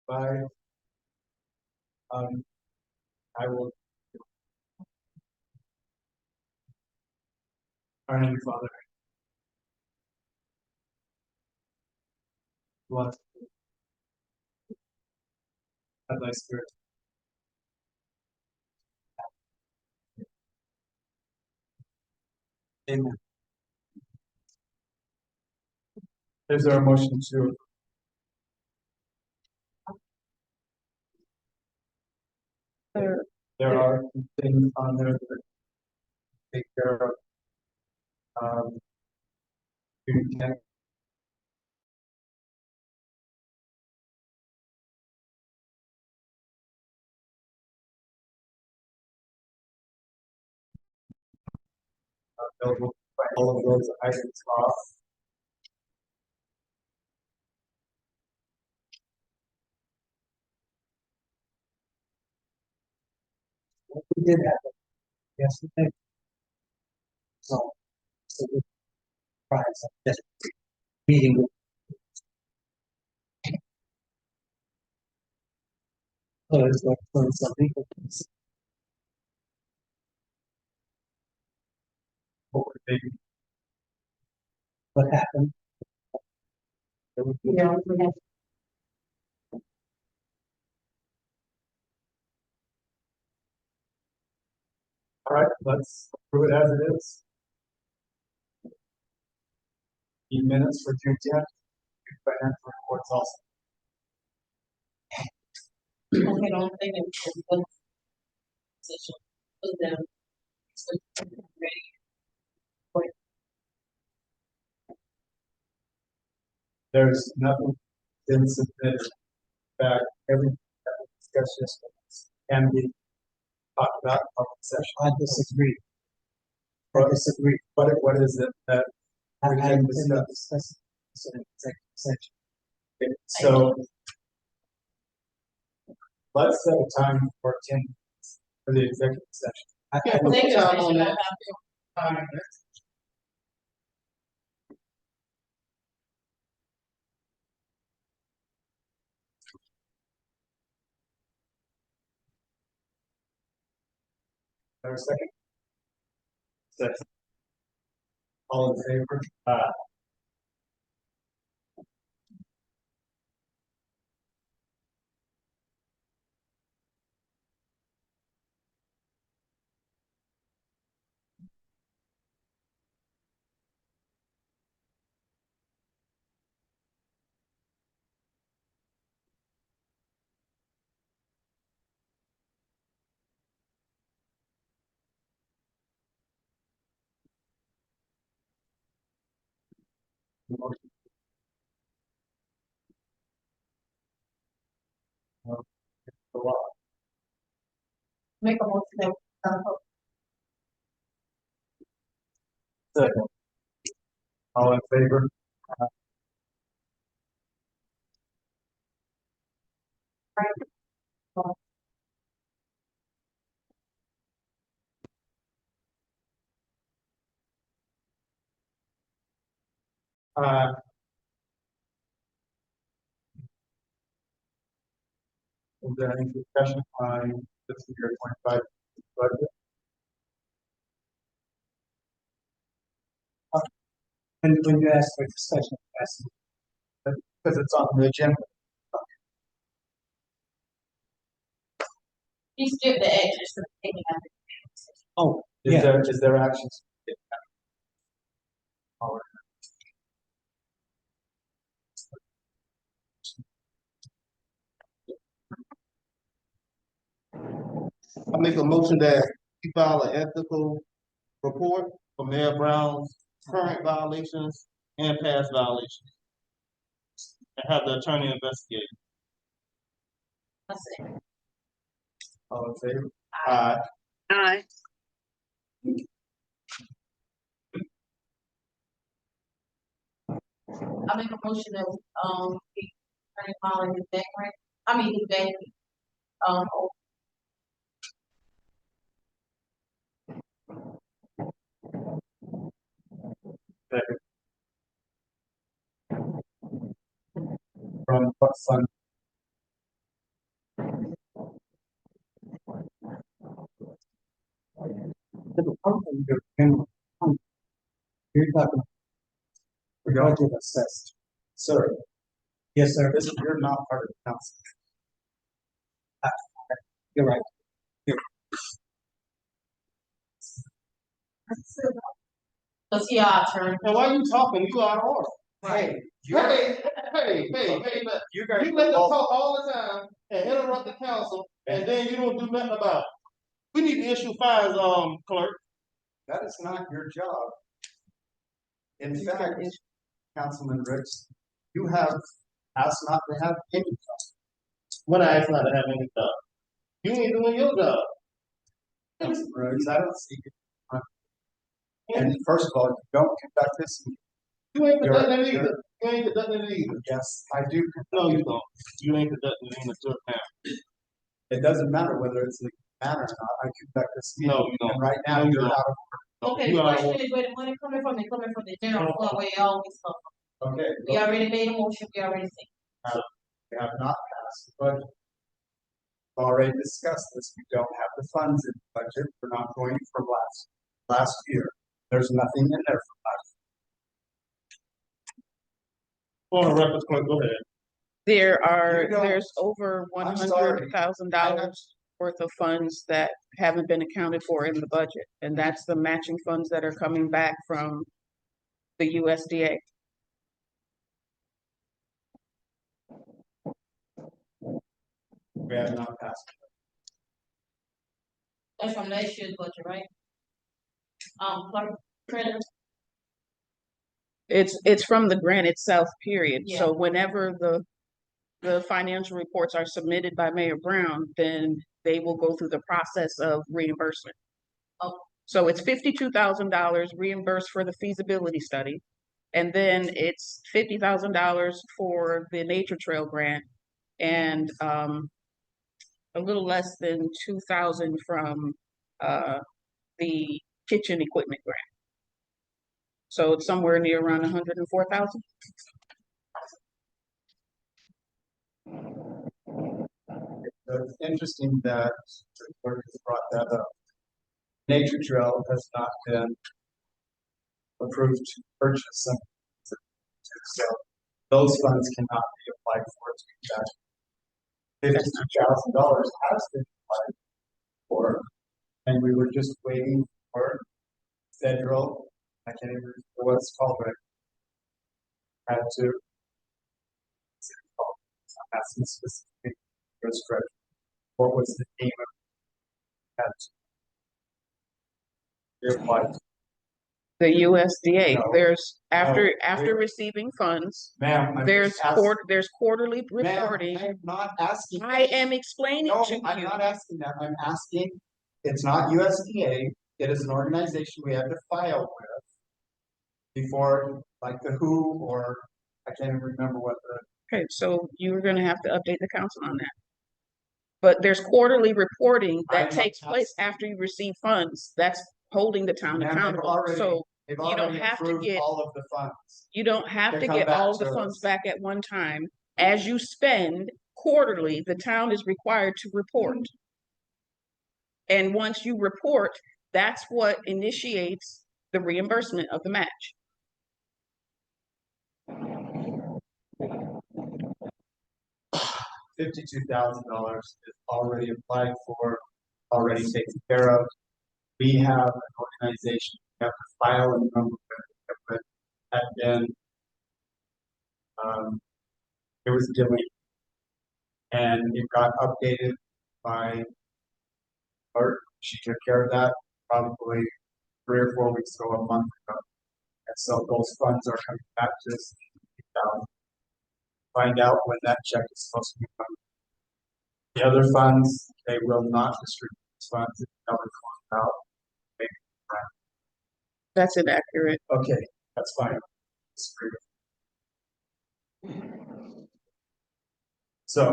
By, I will. Our Heavenly Father, bless thy spirit. Amen. Is there a motion to? There are things on there that take care of. You can available by all of those items off. We did have it yesterday. So we tried this meeting with. So it's like for some people. What happened? Yeah, we had. All right, let's prove it as it is. Need minutes for June 10th. Financial reports also. I don't think it's a good position for them. There's nothing been submitted back. Everything that we discussed yesterday can be talked about in public session. I disagree. I disagree. What is it that we can discuss in executive session? Okay, so let's set a time for 10 minutes for the executive session. I think time on that. There a second? Second. All in favor? Make a motion that Second. All in favor? Is there any discussion on this year 25 budget? And when you ask for discussion, because it's on the agenda. you skip the actions for taking out. Oh, is there actions? All right. I make a motion that we file an ethical report for Mayor Brown's current violations and past violations. And have the attorney investigate. I see. All in favor? Aye. Aye. I make a motion that we following his background. I mean his back. Second. From what fund? you're talking. We're going to assess. Sir. Yes, sir. You're not part of the council. You're right. Let's see our turn. And why you talking? You out of order. Right. Hey, You guys. you let them talk all the time and interrupt the council, and then you don't do nothing about it. We need to issue fines, clerk. That is not your job. In fact, Councilman Ricks, you have asked not to have any job. When I ask not to have any stuff, you ain't doing your job. Councilman Ricks, I don't see it. And first of all, you don't conduct this. You ain't conducting it either. You ain't conducting it either. Yes, I do. No, you don't. You ain't conducting it either now. It doesn't matter whether it's a matter or not. I conduct this meeting. No, you don't. And right now, No, you you're don't. out of. Okay, You the out of question order. is, where the money coming from? They coming from the general fund where it always come from. Okay. We already made a motion, we already seen. We have not passed the budget. We've already discussed this. We don't have the funds in the budget. We're not going from last year. There's nothing in there for last. On the record, clerk, go ahead. There's over I'm sorry. $100,000 worth of funds that haven't been accounted for in the budget. And that's the matching funds that are coming back from the USDA. We have not passed. That's from last year's budget, right? Clerk, Treasurer, It's from the grant itself, period. Yeah. So whenever the financial reports are submitted by Mayor Brown, then they will go through the process of reimbursement. Oh. So it's $52,000 reimbursed for the feasibility study. And then it's $50,000 for the nature trail grant and a little less than 2,000 from the kitchen equipment grant. So it's somewhere near around 104,000. It's interesting that the clerk has brought that up. Nature Trail has not been approved to purchase some. So those funds cannot be applied for to $52,000 has been applied for, and we were just waiting for federal. I can't even remember what it's called, but I had to. I'm asking specifically. What was the name of that? Applied. The USDA, No. there's after No. receiving funds, Ma'am, I'm there's just asking. there's quarterly Ma'am, reporting. I am not asking. I am explaining No, to I'm you. not asking that. I'm asking, it's not USDA. It is an organization we have to file with before, like the WHO, or I can't even remember what the. Okay, so you're gonna have to update the council on that. But there's quarterly reporting that takes place after you receive funds. That's holding the town Ma'am, they've accountable. already- So They've you don't already have to approved get- all of the funds. you don't have To to come get back all of the to funds us. back at one time. As you spend quarterly, the town is required to report. And once you report, that's what initiates the reimbursement of the match. $52,000 is already applied for, already taken care of. We have an organization, we have to file a number with, had been, it was delayed. And it got updated by, or she took care of that probably 3 or 4 weeks ago, a month ago. And so those funds are coming back to us. Find out when that check is supposed to be coming. The other funds, they will not distribute these funds if it never comes out. That's inaccurate. Okay, that's fine. Disagree with you. So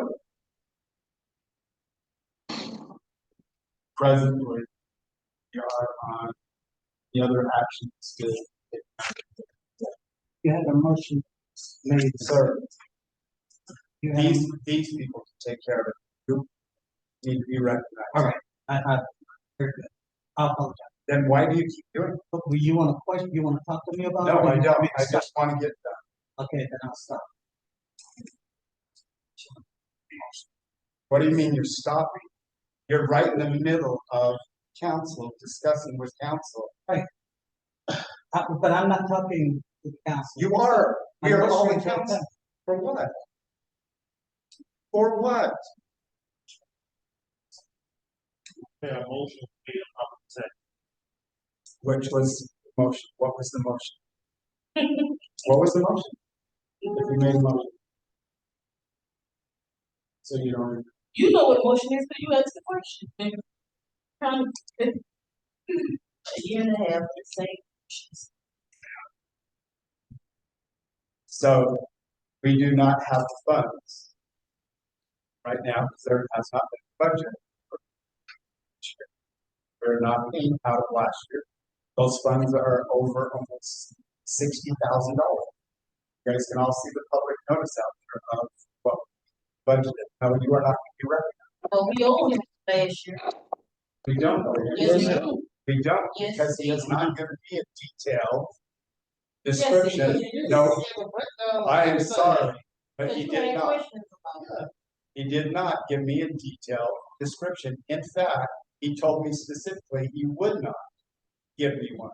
presently, we are on the other actions. You had a motion made, sir. These people can take care of it. You need to be recognized. All right. I'll apologize. then why do you keep doing it? But you wanna question, you wanna talk to me about it? No, or I you want don't. me to I stop? just want to get done. Okay, then I'll stop. What do you mean you're stopping? You're right in the middle of council, discussing with council. But I'm not talking to the council. You are. We are I'm all in listening to council. them. For what? For what? Yeah, motion made and properly second. Which was the motion? What was the motion? What was the motion? If you made a motion. So you don't. You know what motion is, but you asked the question. A year and a half, the same questions. So we do not have the funds right now because there has not been a budget. We're not paying out of last year. Those funds are over almost $60,000. You guys can all see the public notice out there of what budgeted. No, you are not. You recognize. Well, we owe him last year. We don't. Yes, we do. We don't Yes, because he we has do. not given me a detailed Yes, description. he did. No, I am sorry, but Because he you did had not. questions about it. He did not give me a detailed description. In fact, he told me specifically he would not give me one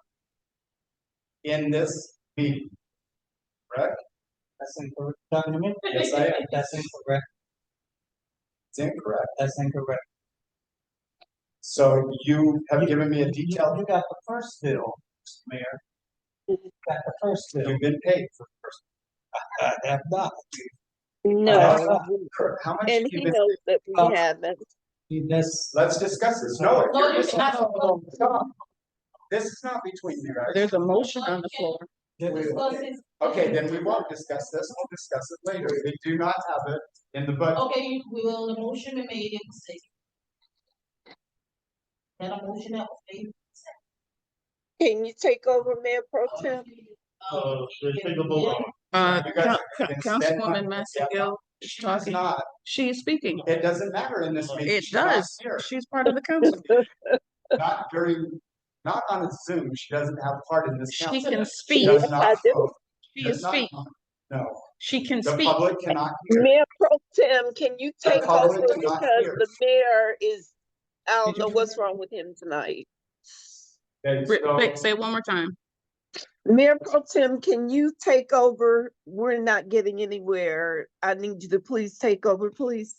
in this meeting. Correct? That's incorrect. Talking to me? Yes, I am. That's incorrect. It's incorrect. That's incorrect. So you have given me a You detailed, got the first bill, Mr. Mayor. You got the first bill. you've been paid for the first. I have not. No, How much and have you he been? knows that we haven't. This, Let's discuss this. No, if No, you're you just- cannot. Stop. This is not between you guys. There's a motion on the floor. Discuss his- Okay, then we won't discuss this. We'll discuss it later. We do not have it in the budget. Okay, we will, the motion be made in second. And a motion that was made. Can you take over, Mayor Pro Tem? Take a vote on it. You guys can spend Councilwoman money. Massagill is She does talking. not. She is speaking. It doesn't matter in this meeting. It She's not does. here. She's part of the council. Not during, not on a Zoom. She doesn't have part in this She council. can She speak. does not I do. vote. She Does is not- speak. No, She can the speak. public cannot hear. Mayor Pro Tem, can you The take public over cannot because hear. the mayor is, I don't Did you know what's wrong with him tonight. Okay, so Say it one more time. Mayor Pro Tem, can you take over? We're not getting anywhere. I need you to please take over, please.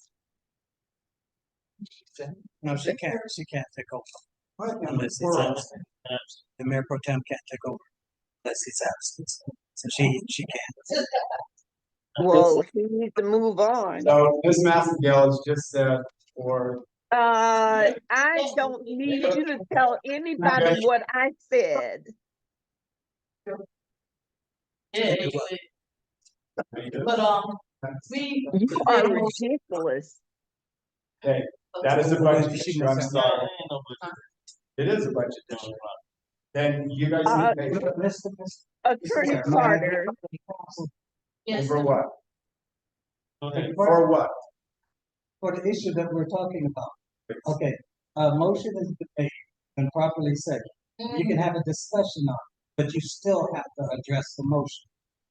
no, she can't take over. what in the Unless it's world? absent. The mayor pro tem can't take over unless it's absent. So she can't. Well, he needs to move on. So Ms. Massengill has just said for, I don't need you to tell anybody what I said. Yeah, but, we. You are ridiculous. hey, that is a budget She issue. I'm must sorry. Ain't no budget. It is a budget issue. Then you guys Uh, need to pay Mr. Attorney Mayor, Carter, Yes, for what? Okay. For what? For the issue that we're talking about. Okay, a motion is made and properly seconded. You can have a discussion on it, but you still have to address the motion.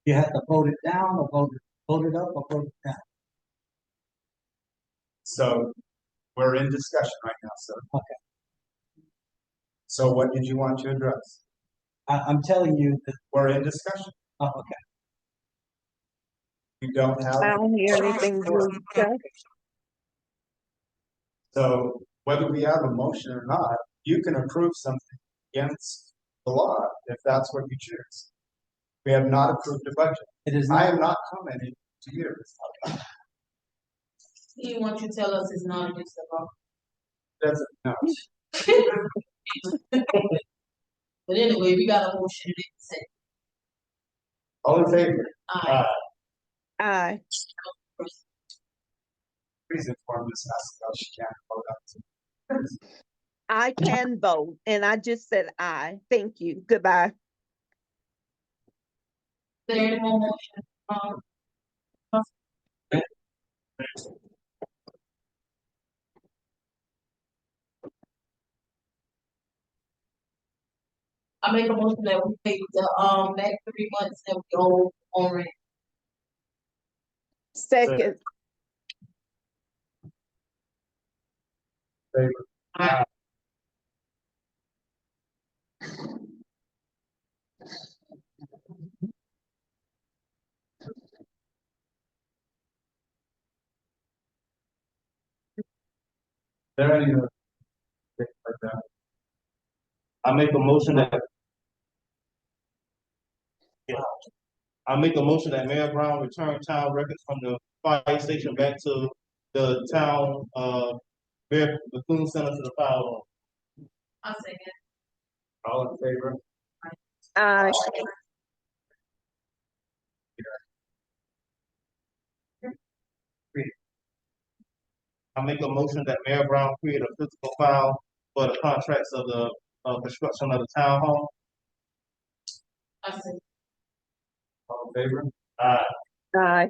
You have to vote it down or vote it up or vote it down. So we're in discussion right now, sir. Okay. So what did you want to address? I'm telling you that, We're in discussion. okay. You don't have. I don't hear anything being said. So whether we have a motion or not, you can approve something against the law if that's what you choose. We have not approved a budget. It is I not, am not commenting to you. he wants you to tell us it's not against the law. Doesn't, no. But anyway, we got a motion in second. All in favor? Aye. Aye. Please inform Ms. Haskell she can't vote up to. I can vote, and I just said aye. Thank you. Goodbye. Is there any more motion? I make a motion that we pay the, next 3 months that we owe on rent. Second, Favor? Aye. There any other things like that? I make a motion that. Yeah. I make a motion that Mayor Brown return town records from the fire station back to the town, Bethune Center to the fire room. I second. All in favor? aye. I make a motion that Mayor Brown create a physical file for the contracts of the, construction of the town hall. I second. All in favor? Aye.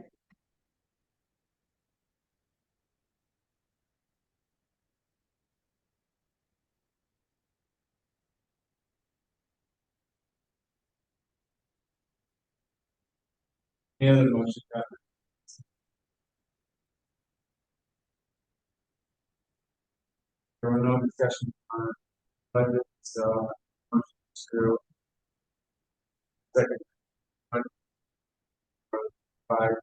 Any other motion? There were no discussion on budget, so motion to second. Five.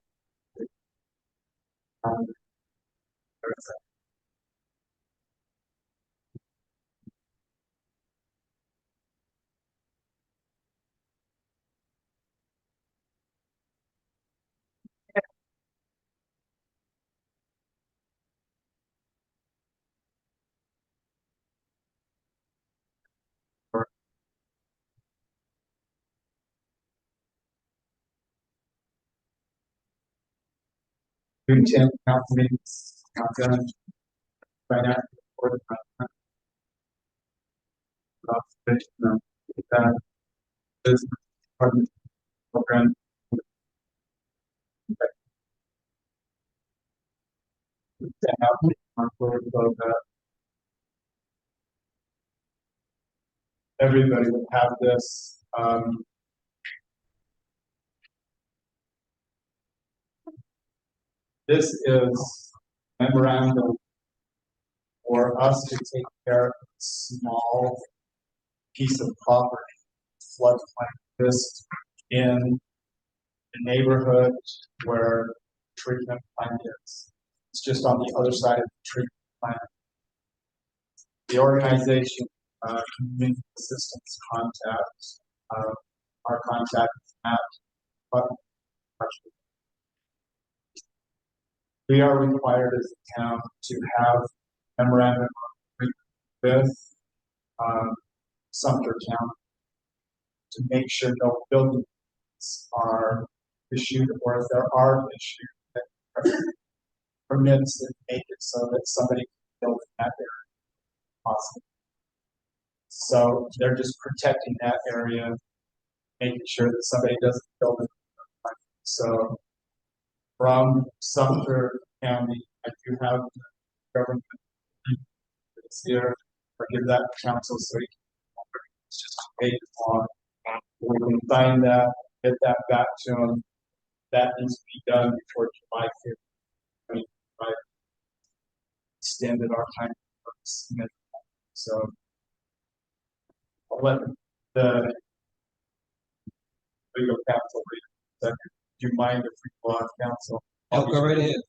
June 10th, council meetings, council, financial report, observation, business department program. To have our board so that everybody would have this, this is memorandum for us to take care of a small piece of property, floodplain, just in the neighborhood where treatment plant is. It's just on the other side of the treatment plant. The organization, community assistance contact, our contact is at Button. We are required as a town to have memorandum of agreement with Sumter County to make sure no buildings are issued, or if there are issued, that permits that make it so that somebody can build in that area possible. So they're just protecting that area, making sure that somebody doesn't build it. So from Sumter County, I do have government that's here, or give that to council so he can, it's just a page long. We can sign that, get that back to them. That needs to be done before July 5th. I've extended our time for submit. So I'll let the legal counsel read it. Do you mind if we go on council? I'll go right ahead.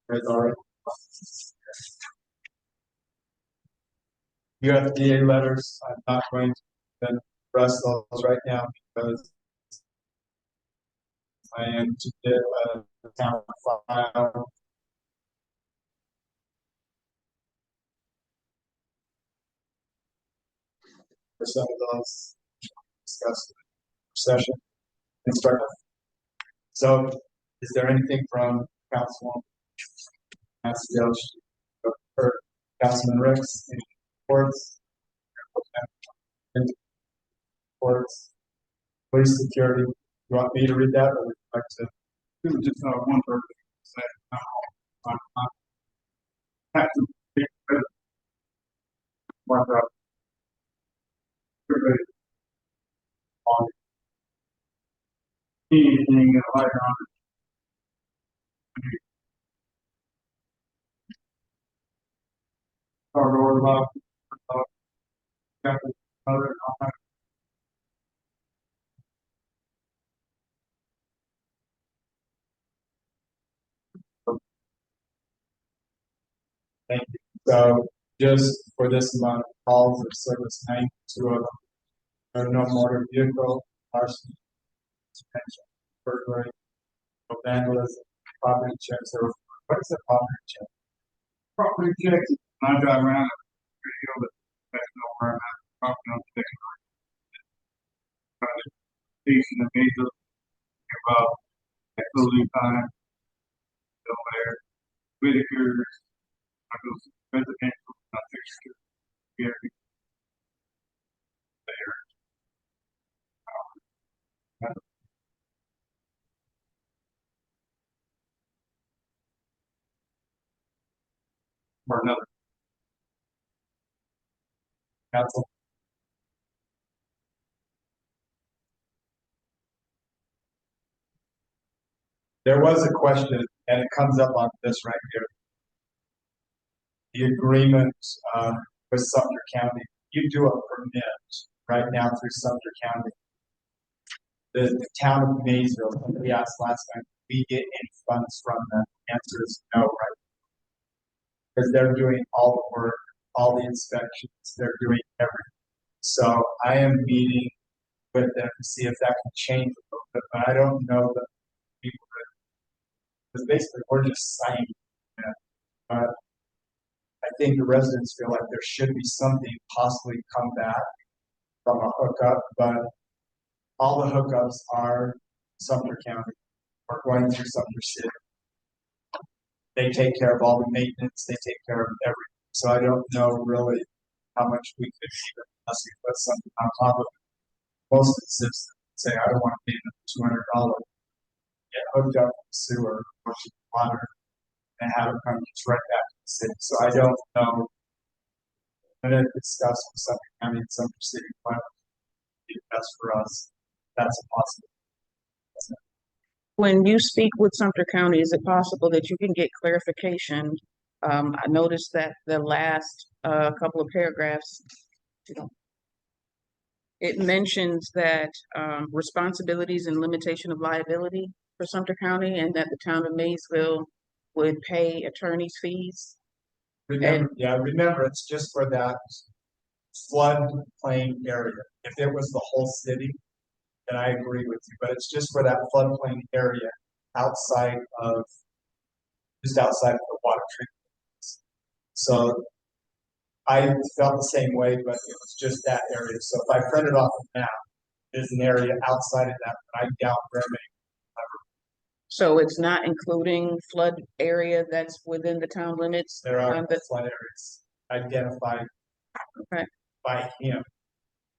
Right, all right. UFDA letters, I'm not going to address those right now because I am to get a town file. For some of those discussed in the session and start. So is there anything from council? Or Councilman Ricks, any reports? Reports. Police security. You want me to read that or would you like to? This is just one person say, have to be one everybody. On anything like on. Or about, other, thank you. So just for this month, calls of service 92 of them. There are no motor vehicle, arson, suspension, burglary, no vandalism, property checks, or what is a property check? Property checks. I drive around the field, but that's no where I'm at. Property on the station of Mayesville, about at closing time, where Whitaker's, I go residential, not fixed, here, there. Or another. Council. There was a question, and it comes up on this right here. The agreement with Sumter County, you do a permit right now through Sumter County. The town of Mayesville, we asked last time, we get any funds from them? The answer is no, right? Because they're doing all the work, all the inspections, they're doing everything. So I am meeting with them to see if that can change a little bit, but I don't know that people could, because basically we're just signing. I think the residents feel like there should be something possibly come back from a hookup, but all the hookups are Sumter County or going through Sumter City. They take care of all the maintenance, they take care of everything. So I don't know really how much we could even unless we put something on top of it. Most of the systems say, I don't want to pay them $200, get hooked up to the sewer or to the water and have it come right back to the city. So I don't know. I'm going to discuss with Sumter County and Sumter City what would be best for us. That's a possibility. When you speak with Sumter County, is it possible that you can get clarification? I noticed that the last couple of paragraphs, it mentions that responsibilities and limitation of liability for Sumter County, and that the town of Mayesville would pay attorney's fees. Remember, it's just for that floodplain area. If it was the whole city, then I agree with you, but it's just for that floodplain area outside of, just outside of the water treatment. So I felt the same way, but it was just that area. So if I printed off a map, there's an area outside of that, but I doubt very many. So it's not including flood area that's within the town limits? There are flood areas identified by him.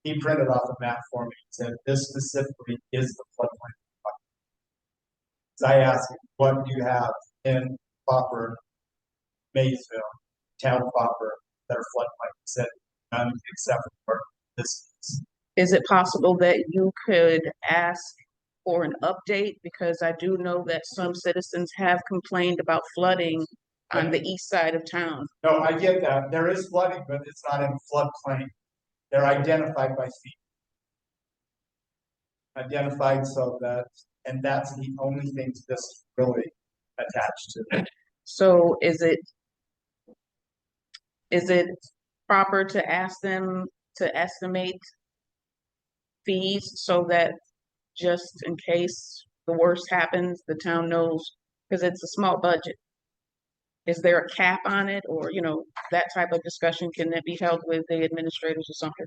He printed off a map for me and said, this specifically is the floodplain. So I asked him, what do you have in proper Mayesville, town proper, that are floodplain? He said, none except for this. Is it possible that you could ask for an update? Because I do know that some citizens have complained about flooding on the east side of town. No, I get that. There is flooding, but it's not in floodplain. They're identified by feet. Identified so that, and that's the only thing this is really attached to. So is it proper to ask them to estimate fees so that just in case the worst happens, the town knows, because it's a small budget? Is there a cap on it, or, that type of discussion, can that be held with the administrators or something?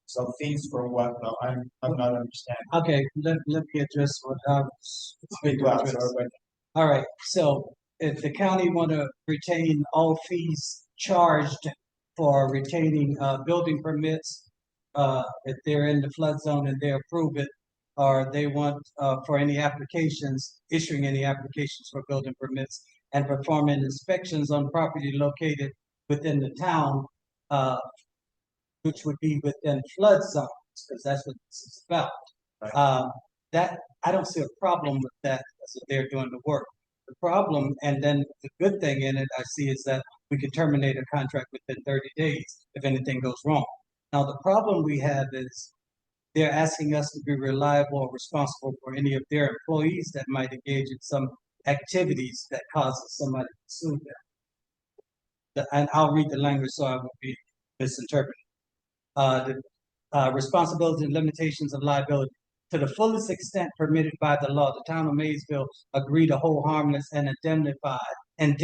So fees for what though? I'm not understanding. Okay, let me address what I was Speak loud, so everybody. All right, so if the county want to retain all fees charged for retaining building permits, if they're in the flood zone and they approve it, or they want for any applications, issuing any applications for building permits and performing inspections on property located within the town, which would be within flood zone. because that's what this is about. Right. That, I don't see a problem with that, as if they're doing the work. The problem, and then the good thing in it, I see, is that we can terminate a contract within 30 days if anything goes wrong. Now, the problem we have is they're asking us to be reliable or responsible for any of their employees that might engage in some activities that causes somebody to sue them. And I'll read the language so I won't be misinterpreted. The responsibility and limitations of liability. To the fullest extent permitted by the law, the town of Mayesville agree to hold harmless and indemnify, and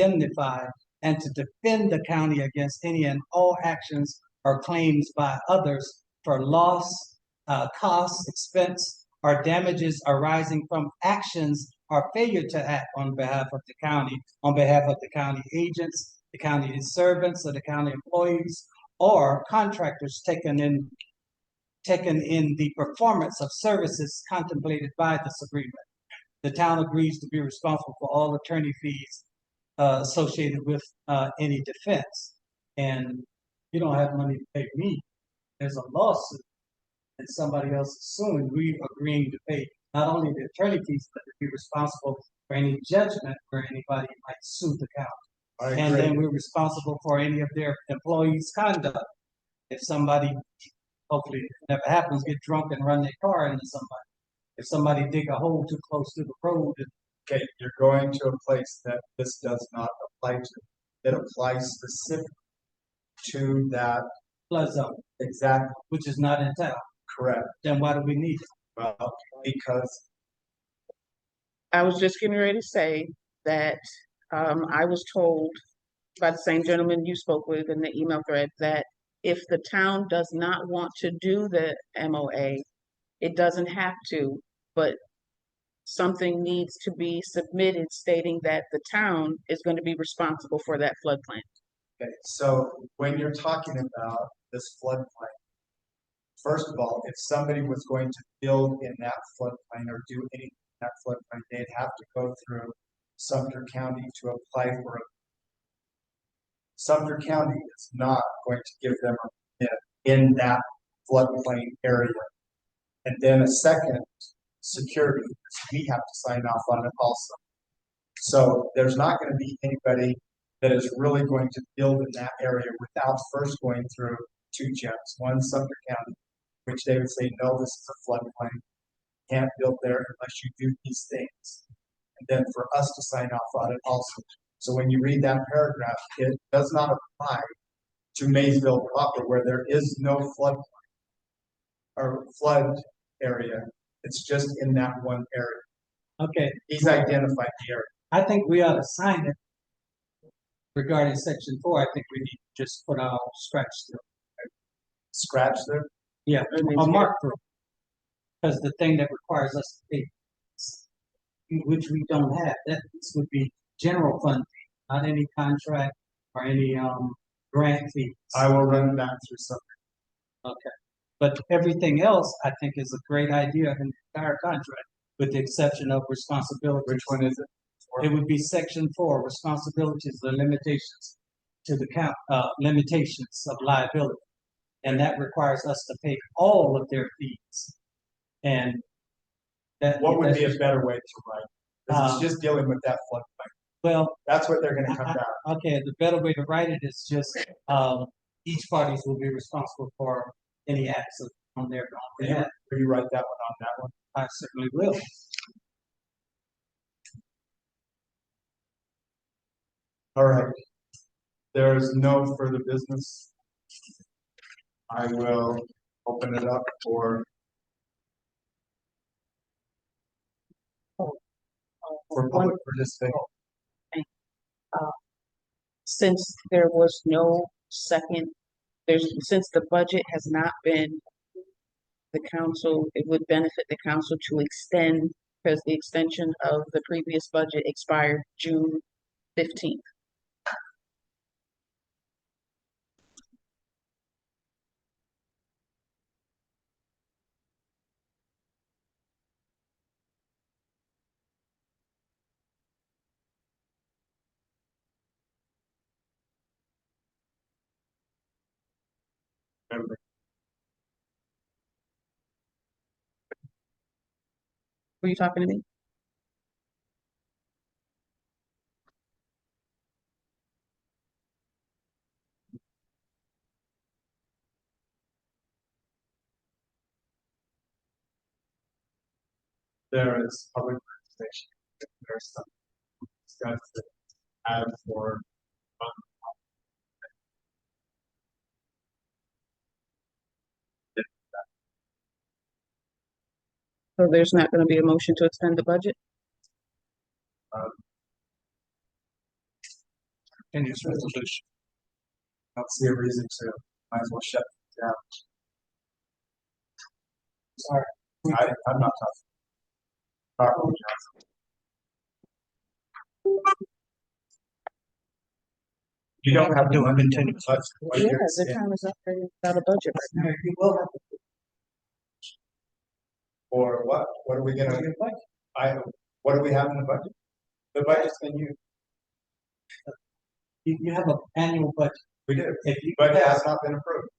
to defend the county against any and all actions or claims by others for loss, cost, expense, or damages arising from actions or failure to act on behalf of the county, on behalf of the county agents, the county servants, or the county employees, or contractors taken in the performance of services contemplated by this agreement. The town agrees to be responsible for all attorney fees associated with any defense. And you don't have money to pay me. There's a lawsuit and somebody else is suing. We agreeing to pay not only the attorney fees, but to be responsible for any judgment where anybody might sue the county. And then we're responsible for any of their employees' conduct. If somebody, hopefully it never happens, get drunk and run their car into somebody. If somebody dig a hole too close to the road. Okay, you're going to a place that this does not apply to. It applies specifically to that. Flood zone, Exactly, which is not in town. correct. Then why do we need it? Well, because I was just getting ready to say that, I was told by the same gentleman you spoke with in the email thread that if the town does not want to do the MOA, it doesn't have to, but something needs to be submitted stating that the town is going to be responsible for that floodplain. okay, so when you're talking about this floodplain, first of all, if somebody was going to build in that floodplain or do anything in that floodplain, they'd have to go through Sumter County to apply for it. Sumter County is not going to give them a permit in that floodplain area. And then a second security, we have to sign off on it also. So there's not going to be anybody that is really going to build in that area without first going through two checks. One, Sumter County, which they would say, no, this is a floodplain. Can't build there unless you do these things. And then for us to sign off on it also. So when you read that paragraph, it does not apply to Mayesville proper where there is no floodplain or flood area. It's just in that one area. Okay, He's identified the area. I think we ought to sign it regarding section 4. I think we need to just put our scratch through. Scratch there. Yeah, a mark through. Because the thing that requires us to pay, which we don't have, that this would be general fund fee, not any contract or any grant fees. I will run that through something. Okay. But everything else, I think, is a great idea in the entire contract, with the exception of responsibility. Which one is it? It would be section 4, responsibilities, the limitations to the count, limitations of liability. And that requires us to pay all of their fees. And that. What would be a better way to write? Because it's just dealing with that floodplain. Well, That's what they're gonna come down. okay, the better way to write it is just, each parties will be responsible for any acts on their own behalf. Will you write that one on that one? I certainly will. All right. There is no further business. I will open it up for public participation. Since there was no second, since the budget has not been, the council, it would benefit the council to extend, because the extension of the previous budget expired June 15th. Were you talking to me? There is public participation. There's some discussed that as for So there's not gonna be a motion to extend the budget? continuous resolution. I don't see a reason to, might as well shut it down. Sorry, I'm not talking. I apologize. You don't have to do a continuous. Yeah, the town is operating without a budget right now. You will have to Or what? What are we gonna, do your budget. what do we have in the budget? The budget's been used. You have an annual budget. We did, If you, but it has not been approved.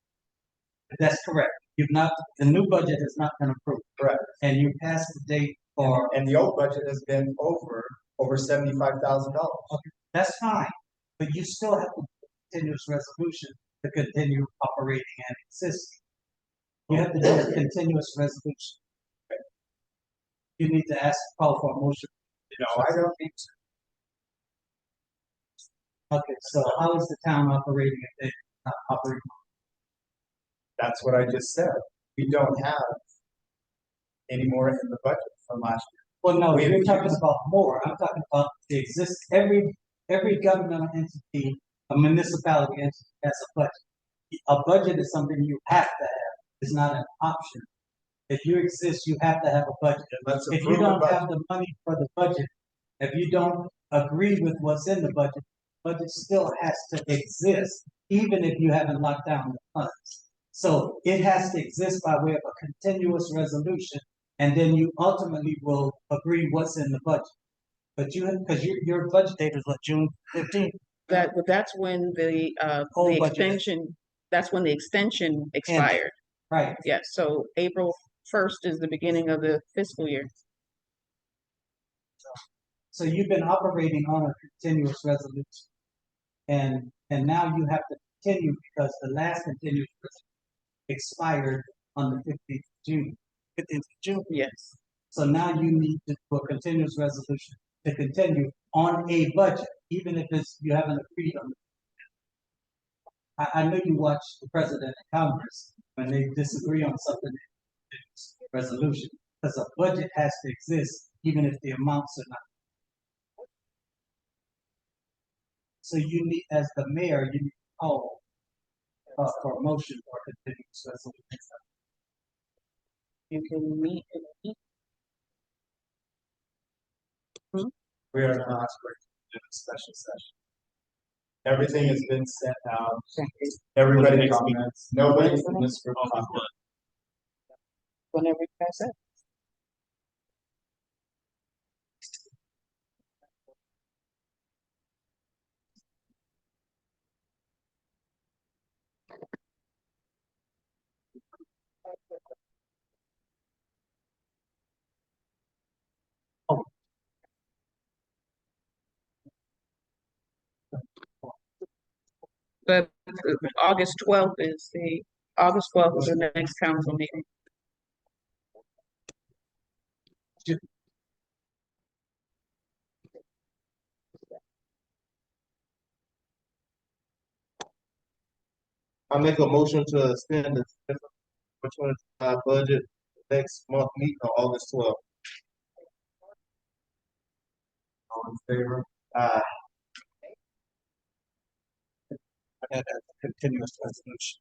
that's correct. You've not, the new budget has not been approved. Correct. And you passed the date for, And the old budget has been over $75,000. that's fine, but you still have to do a continuous resolution to continue operating and existing. You have to do a continuous resolution. You need to call for a motion. No, I don't think so. Okay, so how is the town operating if they're not operating? That's what I just said. We don't have any more in the budget from last year. Well, no, We you're have talking used- about more. I'm talking about the every governmental entity, a municipality entity has a budget. A budget is something you have to have. It's not an option. If you exist, you have to have a budget. Let's If you approve the don't budget. have the money for the budget, if you don't agree with what's in the budget still has to exist, even if you haven't locked down the funds. So it has to exist by way of a continuous resolution, and then you ultimately will agree what's in the budget. But because your budget date is what, June 15th? But that's when the Whole budget. extension, that's when the extension expired. Right, Yes, so April 1st is the beginning of the fiscal year. so you've been operating on a continuous resolution. And now you have to continue because the last continuous resolution expired on the 15th of June. 15th of June. Yes. So now you need to do a continuous resolution to continue on a budget, even if you haven't agreed on it. I know you watch the president and Congress when they disagree on something, it's a resolution, because a budget has to exist, even if the amounts are not. So you need, as the mayor, you need to call for a motion or continuous resolution. You can meet and eat. We are not going to do a special session. Everything has been sent out. Everybody comments. Nobody from this group comments. Whenever you guys say. But August 12th is the next council meeting. I make a motion to extend the 2025 budget next month meeting on August 12th. All in favor? Aye. I had a continuous resolution.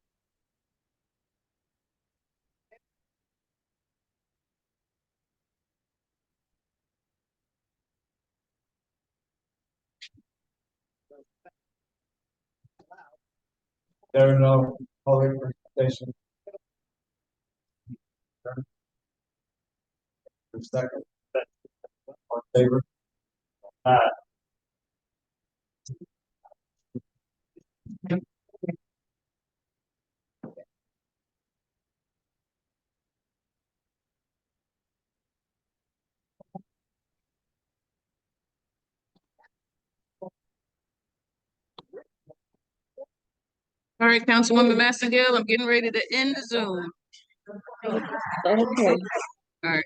There are no public participation. Second. All in favor? right, Councilwoman Mastergill, I'm getting ready to end the Zoom. Okay. All right.